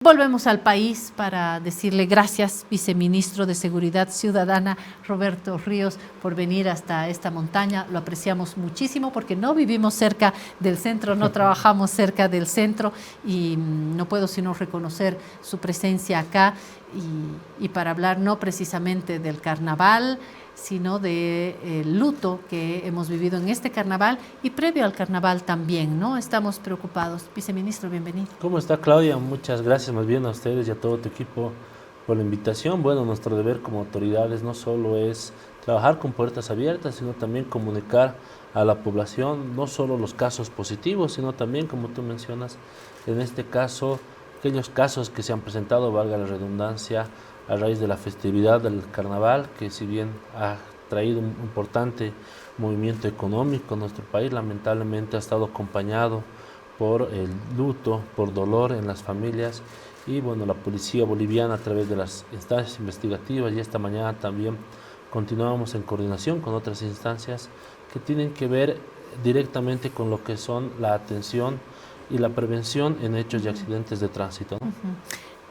Volvemos al país para decirle gracias, viceministro de Seguridad Ciudadana Roberto Ríos, por venir hasta esta montaña. Lo apreciamos muchísimo porque no vivimos cerca del centro, no trabajamos cerca del centro y no puedo sino reconocer su presencia acá y para hablar no precisamente del carnaval, sino del luto que hemos vivido en este carnaval y previo al carnaval también, ¿no? Estamos preocupados. Viceministro, bienvenido. ¿Cómo está, Claudia? Muchas gracias más bien a ustedes y a todo tu equipo por la invitación. Bueno, nuestro deber como autoridades no solo es trabajar con puertas abiertas, sino también comunicar a la población no solo los casos positivos, sino también, como tú mencionas, en este caso, aquellos casos que se han presentado, valga la redundancia, a raíz de la festividad del carnaval, que si bien ha traído un importante movimiento económico en nuestro país, lamentablemente ha estado acompañado por el luto, por dolor en las familias y bueno, la policía boliviana a través de las instancias investigativas y esta mañana también continuamos en coordinación con otras instancias que tienen que ver directamente con lo que son la atención y la prevención en hechos y accidentes de tránsito, ¿no?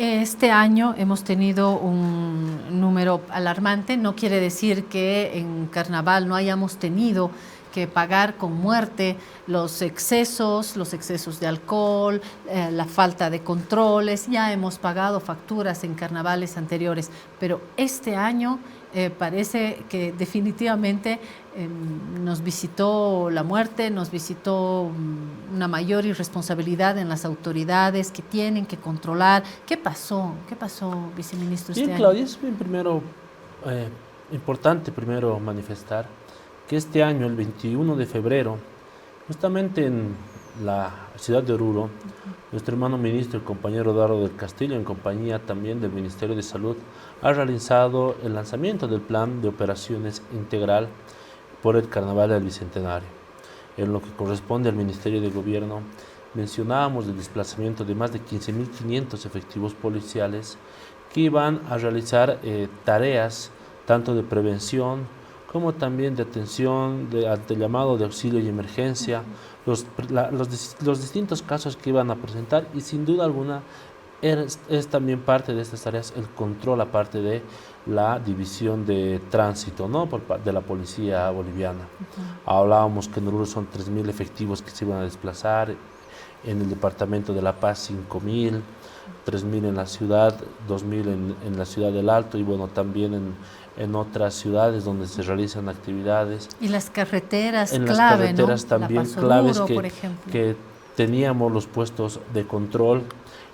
Este año hemos tenido un número alarmante, no quiere decir que en carnaval no hayamos tenido que pagar con muerte los excesos de alcohol, la falta de controles. Ya hemos pagado facturas en carnavales anteriores, pero este año parece que definitivamente nos visitó la muerte, nos visitó una mayor irresponsabilidad en las autoridades que tienen que controlar. ¿Qué pasó? ¿Qué pasó, viceministro, este Bien, año? Claudia, es bien importante primero manifestar que este año, el 21 de febrero, justamente en la ciudad de Oruro, nuestro hermano ministro, el compañero Eduardo del Castillo, en compañía también del Ministerio de Salud, ha realizado el lanzamiento del plan de operaciones integral por el Carnaval del Bicentenario. En lo que corresponde al Ministerio de Gobierno, mencionábamos el desplazamiento de más de 15.500 efectivos policiales que iban a realizar tareas tanto de prevención como también de atención ante el llamado de auxilio y emergencia, los distintos casos que iban a presentar y sin duda alguna es también parte de estas tareas el control aparte de la división de tránsito, ¿no? De la policía boliviana. Hablábamos que en Oruro son 3.000 efectivos que se iban a desplazar, en el departamento de La Paz 5.000, 3.000 en la ciudad, 2.000 en la ciudad del Alto y bueno, también en otras ciudades donde se realizan actividades. Y las carreteras en clave, las carreteras ¿no? también La Paso claves Duro, por ejemplo. que teníamos los puestos de control,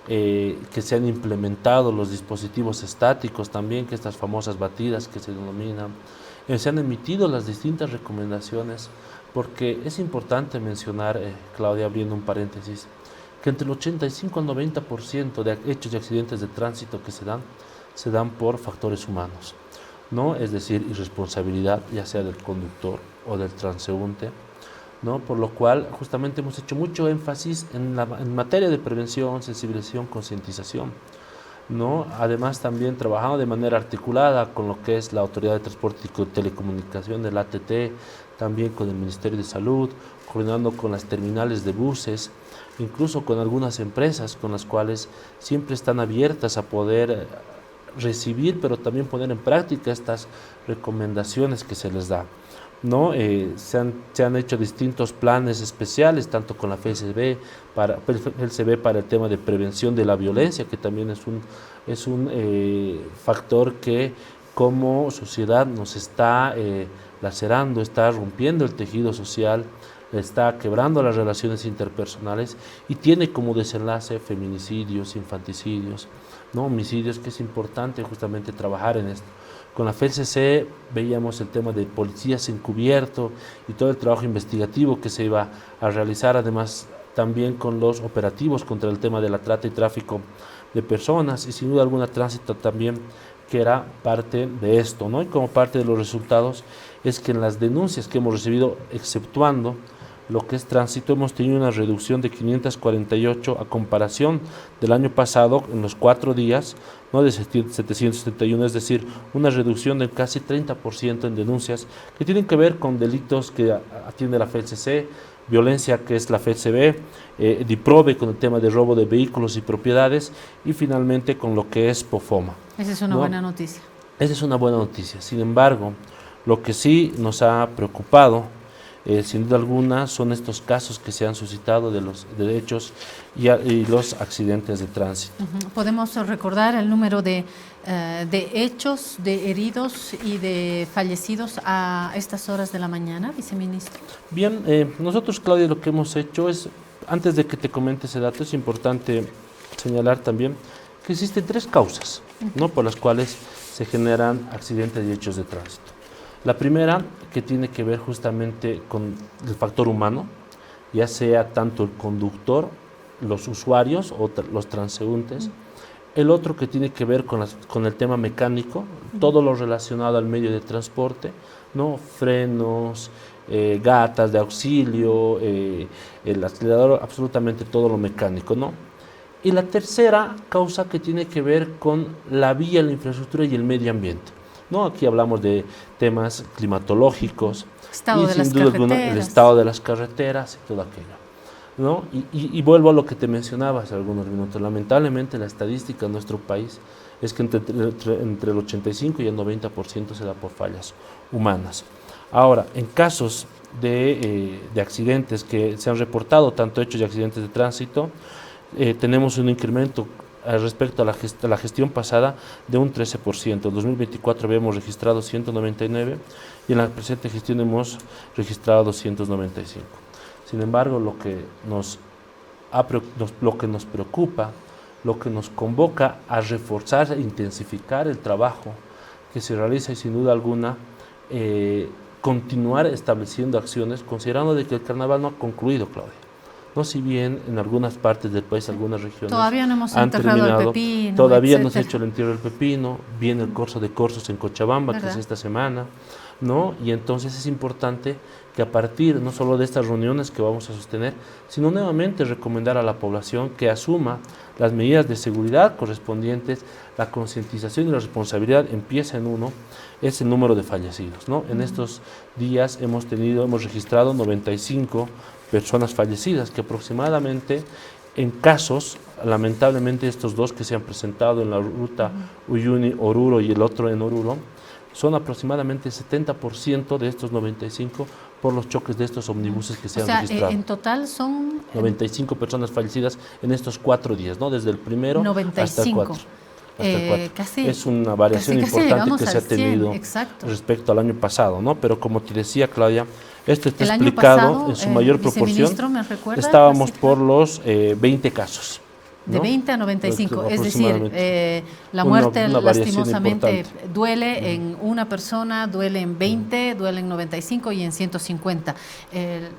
que se han implementado los dispositivos estáticos también, que estas famosas batidas que se denominan, se han emitido las distintas recomendaciones, porque es importante mencionar, Claudia, abriendo un paréntesis, que entre el 85 al 90% de hechos y accidentes de tránsito que se dan por factores humanos, ¿no? Es decir, irresponsabilidad, ya sea del conductor o del transeúnte, ¿no? Por lo cual, justamente hemos hecho mucho énfasis en materia de prevención, sensibilización, concientización, ¿no? Además, también trabajando de manera articulada con lo que es la Autoridad de Transporte y Telecomunicación del ATT, también con el Ministerio de Salud, coordinando con las terminales de buses, incluso con algunas empresas con las cuales siempre están abiertas a poder recibir, pero también poner en práctica estas recomendaciones que se les da, ¿no? Se han hecho distintos planes especiales, tanto con la FCB para el tema de prevención de la violencia, que también es un factor que como sociedad nos está lacerando, está rompiendo el tejido social, está quebrando las relaciones interpersonales y tiene como desenlace feminicidios, infanticidios, ¿no? Homicidios, que es importante justamente trabajar en esto. Con la FCC veíamos el tema de policías encubierto y todo el trabajo investigativo que se iba a realizar, además también con los operativos contra el tema de la trata y tráfico de personas y sin duda alguna tránsito también, que era parte de esto, ¿no? Y como parte de los resultados es que en las denuncias que hemos recibido, exceptuando lo que es tránsito, hemos tenido una reducción de 548 a comparación del año pasado en los 4 días, ¿no? De 771, es decir, una reducción de casi 30% en denuncias que tienen que ver con delitos que atiende la FCC, violencia, que es la FECB, DIPROVE con el tema de robo de vehículos y propiedades, y finalmente con lo que es POFOMA. Esa es una buena noticia. Esa es una buena noticia. Sin embargo, lo que sí nos ha preocupado, sin duda alguna, son estos casos que se han suscitado de los hechos y los accidentes de tránsito. ¿Podemos recordar el número de hechos, de heridos y de fallecidos a estas horas de la mañana, viceministro? Bien, nosotros, Claudia, lo que hemos hecho es, antes de que te comente ese dato, es importante señalar también que existen 3 causas, ¿no?, por las cuales se generan accidentes y hechos de tránsito. La primera, que tiene que ver justamente con el factor humano, ya sea tanto el conductor, los usuarios o los transeúntes. El otro, que tiene que ver con el tema mecánico, todo lo relacionado al medio de transporte, ¿no?, frenos, gatas de auxilio, el acelerador, absolutamente todo lo mecánico, ¿no? Y la tercera causa, que tiene que ver con la vía, la infraestructura y el medio ambiente, ¿no? Aquí hablamos de temas climatológicos, estado y sin duda alguna el estado de las carreteras y todo aquello, ¿no? Y vuelvo a lo que te mencionaba hace algunos minutos. Lamentablemente la estadística en nuestro país es que entre el 85 y el 90% se da por fallas humanas. Ahora, en casos de accidentes que se han reportado, tanto hechos y accidentes de tránsito, tenemos un incremento respecto a la gestión pasada de un 13%. En 2024 habíamos registrado 199 y en la presente gestión hemos registrado 295. Sin embargo, lo que nos preocupa, lo que nos convoca a reforzar e intensificar el trabajo que se realiza, y sin duda alguna continuar estableciendo acciones, considerando de que el carnaval no ha concluido, Claudia. No, si bien en algunas partes del país, algunas regiones todavía no hemos han enterrado terminado, el pepino, todavía no etcétera. se ha hecho el entierro del pepino, viene el corso de corsos en Cochabamba, ¿verdad?, que es esta semana, ¿no? Y entonces es importante que a partir no solo de estas reuniones que vamos a sostener, sino nuevamente recomendar a la población que asuma las medidas de seguridad correspondientes. La concientización y la responsabilidad empieza en uno, es el número de fallecidos, ¿no? En estos días hemos registrado 95 personas fallecidas, que aproximadamente en casos, lamentablemente estos 2 que se han presentado en la ruta Uyuni-Oruro y el otro en Oruro, son aproximadamente 70% de estos 95 por los choques de estos omnibuses que se han registrado. En total son 95 personas fallecidas en estos 4 días, ¿no?, desde el primero 95. hasta el 4. Casi, es una variación casi importante que se ha 100, tenido exacto. respecto al año pasado, ¿no? Pero como te decía, Claudia, esto está el explicado pasado, en su mayor proporción. ¿me recuerda? Estábamos por los 20 casos. De 20 a 95, es decir, la Una muerte variación lastimosamente importante. duele en una persona, duele en 20, duele en 95 y en 150.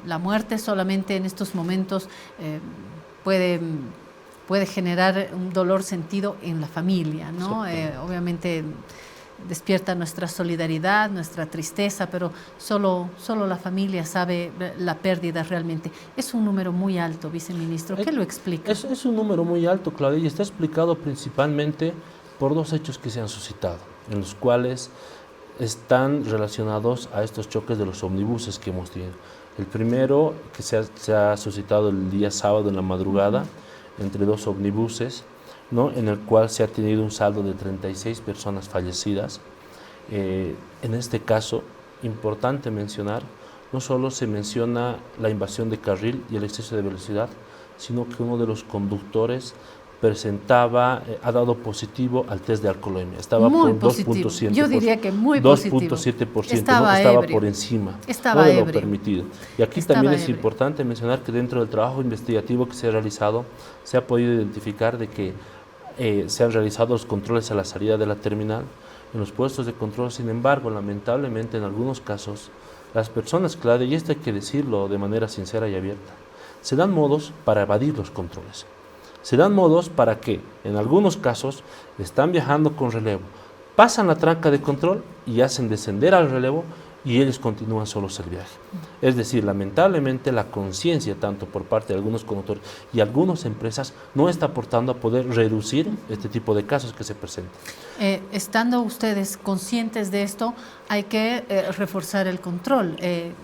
La muerte solamente en estos momentos puede generar un dolor sentido en la familia, ¿no? Obviamente despierta nuestra solidaridad, nuestra tristeza, pero solo la familia sabe la pérdida realmente. Es un número muy alto, viceministro. ¿Qué lo explica? Es un número muy alto, Claudia, y está explicado principalmente por 2 hechos que se han suscitado, en los cuales están relacionados a estos choques de los omnibuses que hemos tenido. El primero, que se ha suscitado el día sábado en la madrugada, entre 2 omnibuses, ¿no?, en el cual se ha tenido un saldo de 36 personas fallecidas. En este caso, importante mencionar, no solo se menciona la invasión de carril y el exceso de velocidad, sino que uno de los conductores ha dado positivo al test de alcoholemia. Estaba muy por positivo. 2.7%. Yo diría que muy positivo. 2.7%, estaba por encima estaba de lo ebrio. permitido. Y aquí Estaba también es ebrio. importante mencionar que dentro del trabajo investigativo que se ha realizado, se ha podido identificar de que se han realizado los controles a la salida de la terminal, en los puestos de control. Sin embargo, lamentablemente en algunos casos, las personas, claro, y esto hay que decirlo de manera sincera y abierta, se dan modos para evadir los controles. Se dan modos para que, en algunos casos, están viajando con relevo, pasan la tranca de control y hacen descender al relevo, y ellos continúan solos el viaje. Es decir, lamentablemente la conciencia, tanto por parte de algunos conductores y algunas empresas, no está aportando a poder reducir este tipo de casos que se presentan. Estando ustedes conscientes de esto, hay que reforzar el control.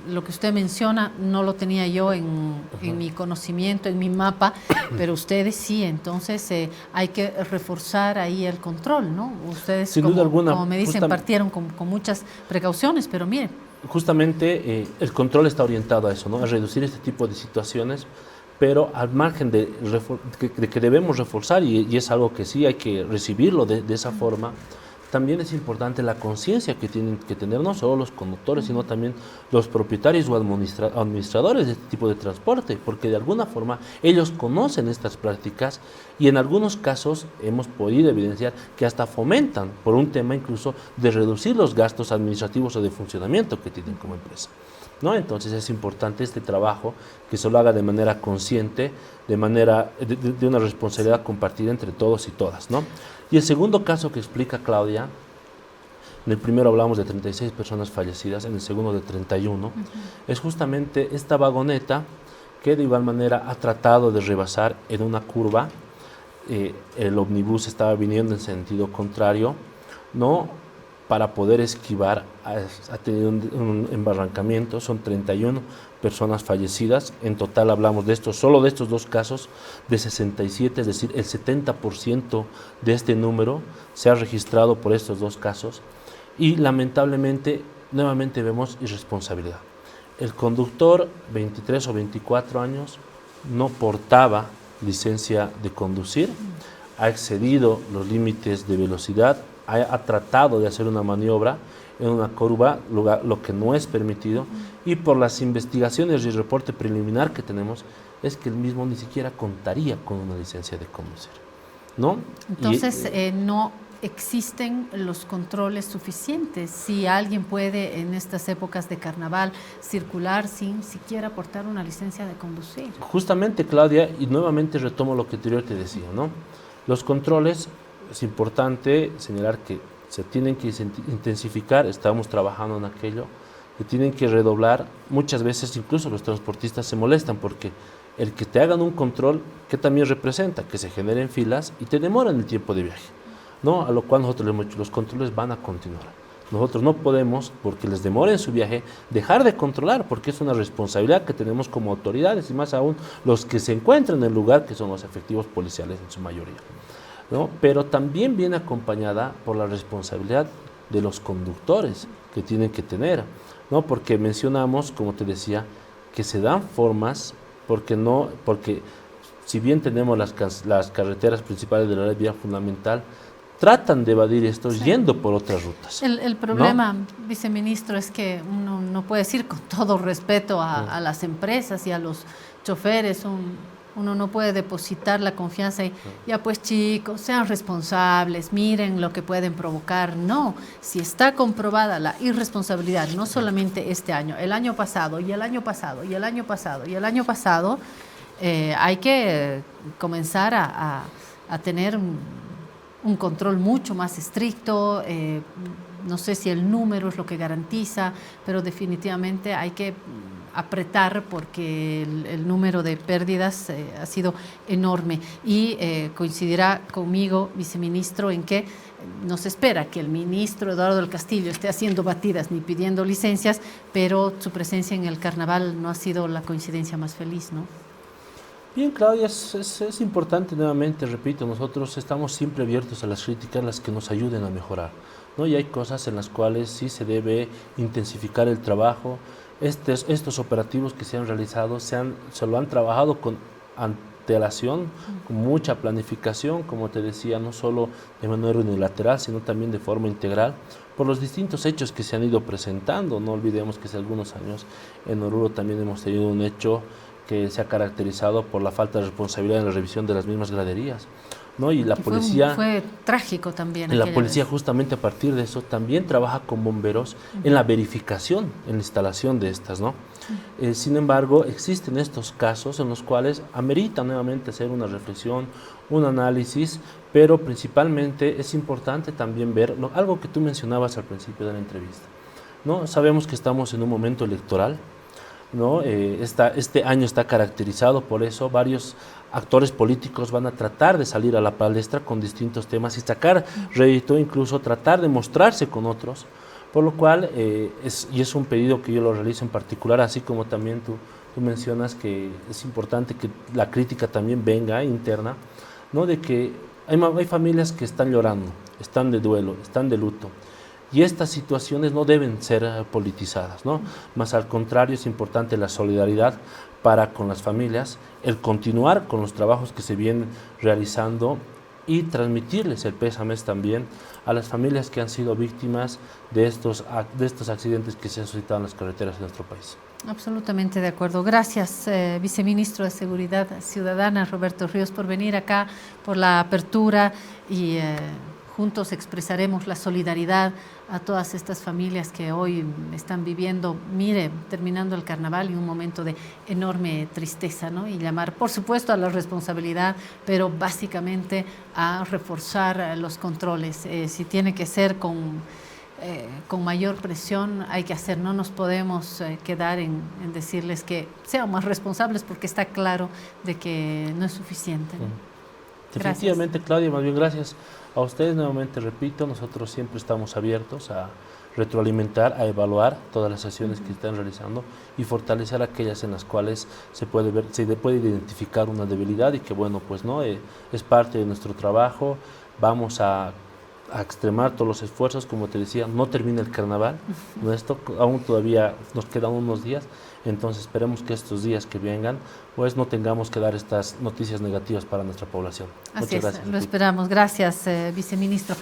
Lo que usted menciona no lo tenía yo en mi conocimiento, en mi mapa, pero ustedes sí, entonces hay que reforzar ahí el control, ¿no? Ustedes, sin duda alguna, como me dicen, partieron con muchas precauciones, pero miren. Justamente el control está orientado a eso, ¿no? A reducir este tipo de situaciones, pero al margen de que debemos reforzar, y es algo que sí hay que recibirlo de esa forma, también es importante la conciencia que tienen que tener no solo los conductores, sino también los propietarios o administradores de este tipo de transporte, porque de alguna forma ellos conocen estas prácticas y en algunos casos hemos podido evidenciar que hasta fomentan por un tema incluso de reducir los gastos administrativos o de funcionamiento que tienen como empresa, ¿no? Entonces es importante este trabajo que se lo haga de manera consciente, de una responsabilidad compartida entre todos y todas, ¿no? Y el segundo caso que explica Claudia, en el primero hablamos de 36 personas fallecidas, en el segundo de 31, es justamente esta vagoneta que de igual manera ha tratado de rebasar en una curva. El ómnibus estaba viniendo en sentido contrario, ¿no? Para poder esquivar, ha tenido un embarrancamiento. Son 31 personas fallecidas. En total hablamos de esto, solo de estos dos casos, de 67, es decir, el 70% de este número se ha registrado por estos dos casos. Y lamentablemente, nuevamente vemos irresponsabilidad. El conductor, 23 o 24 años, no portaba licencia de conducir, ha excedido los límites de velocidad, ha tratado de hacer una maniobra en una curva, lo que no es permitido, y por las investigaciones y el reporte preliminar que tenemos, es que el mismo ni siquiera contaría con una licencia de conducir, ¿no? Entonces, no existen los controles suficientes. Si alguien puede en estas épocas de carnaval circular sin siquiera portar una licencia de conducir. Justamente, Claudia, y nuevamente retomo lo que anterior te decía, ¿no? Los controles, es importante señalar que se tienen que intensificar, estamos trabajando en aquello, que tienen que redoblar. Muchas veces incluso los transportistas se molestan porque el que te hagan un control, que también representa que se generen filas y te demoran el tiempo de viaje, ¿no? A lo cual nosotros le hemos dicho, los controles van a continuar. Nosotros no podemos, porque les demoren su viaje, dejar de controlar, porque es una responsabilidad que tenemos como autoridades, y más aún los que se encuentran en el lugar, que son los efectivos policiales en su mayoría, ¿no? Pero también viene acompañada por la responsabilidad de los conductores que tienen que tener, ¿no? Porque mencionamos, como te decía, que se dan formas, porque si bien tenemos las carreteras principales de la red vía fundamental, tratan de evadir esto yendo por otras rutas. El problema, ¿no, viceministro, es que uno no puede decir con todo respeto a las empresas y a los choferes, uno no puede depositar la confianza y ya pues chicos, sean responsables, miren lo que pueden provocar. No, si está comprobada la irresponsabilidad, no solamente este año, el año pasado y el año pasado y el año pasado y el año pasado, hay que comenzar a tener un control mucho más estricto. No sé si el número es lo que garantiza, pero definitivamente hay que apretar porque el número de pérdidas ha sido enorme. Y coincidirá conmigo, viceministro, en que no se espera que el ministro Eduardo del Castillo esté haciendo batidas ni pidiendo licencias, pero su presencia en el carnaval no ha sido la coincidencia más feliz, ¿no? Bien, Claudia, es importante, nuevamente, repito, nosotros estamos siempre abiertos a las críticas, las que nos ayuden a mejorar, ¿no? Y hay cosas en las cuales sí se debe intensificar el trabajo. Estos operativos que se han realizado se lo han trabajado con antelación, con mucha planificación, como te decía, no solo de manera unilateral, sino también de forma integral, por los distintos hechos que se han ido presentando. No olvidemos que hace algunos años en Oruro también hemos tenido un hecho que se ha caracterizado por la falta de responsabilidad en la revisión de las mismas graderías, ¿no? Y la policía fue trágico también. La policía justamente a partir de eso también trabaja con bomberos en la verificación, en la instalación de estas, ¿no? Sin embargo, existen estos casos en los cuales amerita nuevamente hacer una reflexión, un análisis, pero principalmente es importante también ver algo que tú mencionabas al principio de la entrevista. ¿no? Sabemos que estamos en un momento electoral, ¿no? Este año está caracterizado por eso. Varios actores políticos van a tratar de salir a la palestra con distintos temas y sacar rédito, incluso tratar de mostrarse con otros, por lo cual es un pedido que yo lo realizo en particular, así como también tú mencionas que es importante que la crítica también venga interna, ¿no? De que hay familias que están llorando, están de duelo, están de luto. Y estas situaciones no deben ser politizadas, ¿no? Más al contrario, es importante la solidaridad para con las familias, el continuar con los trabajos que se vienen realizando y transmitirles el pésame también a las familias que han sido víctimas de estos accidentes que se han suscitado en las carreteras de nuestro país. Absolutamente de acuerdo. Gracias, viceministro de Seguridad Ciudadana, Roberto Ríos, por venir acá, por la apertura y juntos expresaremos la solidaridad a todas estas familias que hoy están viviendo, mire, terminando el carnaval y un momento de enorme tristeza, ¿no? Y llamar, por supuesto, a la responsabilidad, pero básicamente a reforzar los controles. Si tiene que ser con mayor presión, hay que hacer. No nos podemos quedar en decirles que sean más responsables porque está claro de que no es suficiente, ¿no? Definitivamente, Claudia, más bien gracias a ustedes. Nuevamente repito, nosotros siempre estamos abiertos a retroalimentar, a evaluar todas las acciones que están realizando y fortalecer aquellas en las cuales se puede identificar una debilidad y que bueno, pues no, es parte de nuestro trabajo. Vamos a extremar todos los esfuerzos, como te decía, no termina el carnaval, ¿no? Esto aún todavía nos quedan unos días, entonces esperemos que estos días que vengan, pues no tengamos que dar estas noticias negativas para nuestra población. Así es, lo esperamos. Gracias, viceministro.